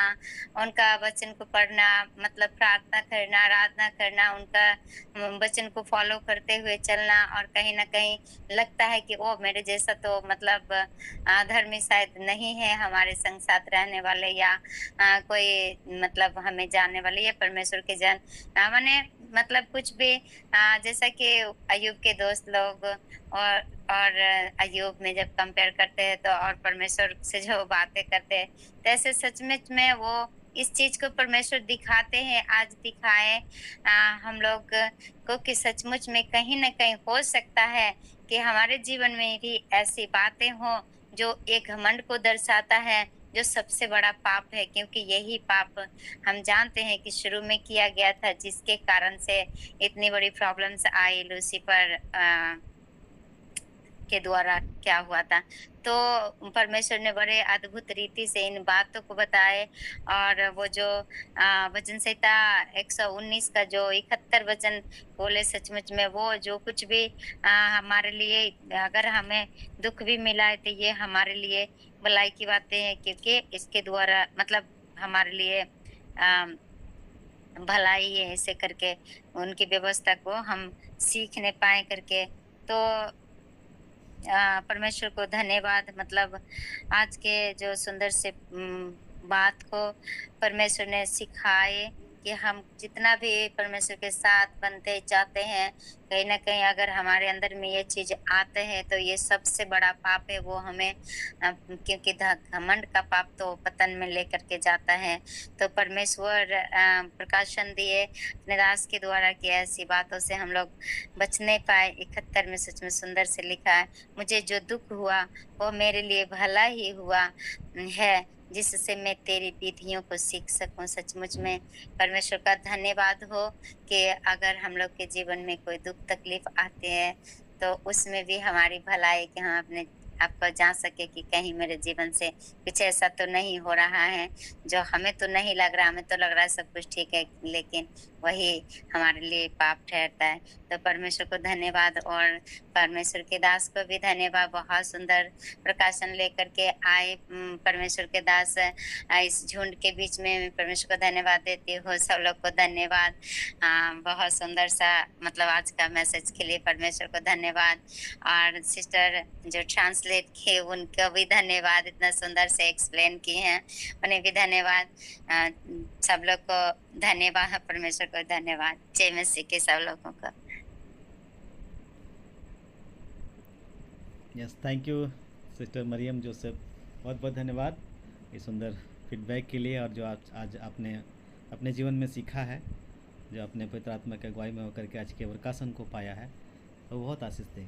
उनका वचन को पढ़ना, मतलब प्रार्थना करना, आराधना करना, उनका वचन को फॉलो करते हुए चलना, और कहीं ना कहीं लगता है कि ओ मेरे जैसा तो मतलब धर्मी शायद नहीं है हमारे संग साथ रहने वाले, या कोई मतलब हमें जानने वाले, या परमेश्वर के जन माने मतलब कुछ भी जैसा कि अयूब के दोस्त लोग और अयूब में जब कंपेयर करते हैं तो और परमेश्वर से जो बातें करते हैं, तो ऐसे सचमुच में वो इस चीज को परमेश्वर दिखाते हैं, आज दिखाए हम लोग को कि सचमुच में कहीं ना कहीं हो सकता है कि हमारे जीवन में भी ऐसी बातें हों जो एक घमंड को दर्शाता है, जो सबसे बड़ा पाप है, क्योंकि यही पाप हम जानते हैं कि शुरू में किया गया था, जिसके कारण से इतनी बड़ी प्रॉब्लम्स आई लूसीफर के द्वारा क्या हुआ था। तो परमेश्वर ने बड़े अद्भुत रीति से इन बातों को बताए, और वो जो वचन संहिता 119 का जो 71 वचन बोले, सचमुच में वो जो कुछ भी हमारे लिए अगर हमें दुख भी मिला है तो ये हमारे लिए भलाई की बातें हैं, क्योंकि इसके द्वारा मतलब हमारे लिए भलाई है, ऐसे करके उनकी व्यवस्था को हम सीखने पाए करके। तो परमेश्वर को धन्यवाद, मतलब आज के जो सुंदर से बात को परमेश्वर ने सिखाए कि हम जितना भी परमेश्वर के साथ बनते जाते हैं, कहीं ना कहीं अगर हमारे अंदर में ये चीज आते हैं तो ये सबसे बड़ा पाप है, वो हमें क्योंकि घमंड का पाप तो पतन में लेकर के जाता है। तो परमेश्वर प्रकाशन दिए अपने दास के द्वारा कि ऐसी बातों से हम लोग बचने पाए। 71 में सच में सुंदर से लिखा है, मुझे जो दुख हुआ वो मेरे लिए भला ही हुआ है, जिससे मैं तेरी विधियों को सीख सकूं। सचमुच में परमेश्वर का धन्यवाद हो कि अगर हम लोग के जीवन में कोई दुख तकलीफ आते हैं तो उसमें भी हमारी भलाई कि हम अपने आपको जान सके कि कहीं मेरे जीवन से कुछ ऐसा तो नहीं हो रहा है जो हमें तो नहीं लग रहा, हमें तो लग रहा है सब कुछ ठीक है, लेकिन वही हमारे लिए पाप ठहरता है। तो परमेश्वर को धन्यवाद, और परमेश्वर के दास को भी धन्यवाद, बहुत सुंदर प्रकाशन लेकर के आए परमेश्वर के दास। इस झुंड के बीच में परमेश्वर को धन्यवाद देती हूँ, सब लोग को धन्यवाद। बहुत सुंदर सा मतलब आज का मैसेज के लिए परमेश्वर को धन्यवाद, और सिस्टर जो ट्रांसलेट किए उनको भी धन्यवाद, इतना सुंदर से एक्सप्लेन किए हैं, उन्हें भी धन्यवाद। सब लोग को धन्यवाद, परमेश्वर को धन्यवाद। जय मसीह के सब लोगों को। Yes, thank you sister Mariam Joseph, बहुत बहुत धन्यवाद ये सुंदर फीडबैक के लिए, और जो आज आपने अपने जीवन में सीखा है, जो अपने पवित्र आत्मा की अगुवाई में होकर के आज के प्रकाशन को पाया है, तो बहुत आशीष थे।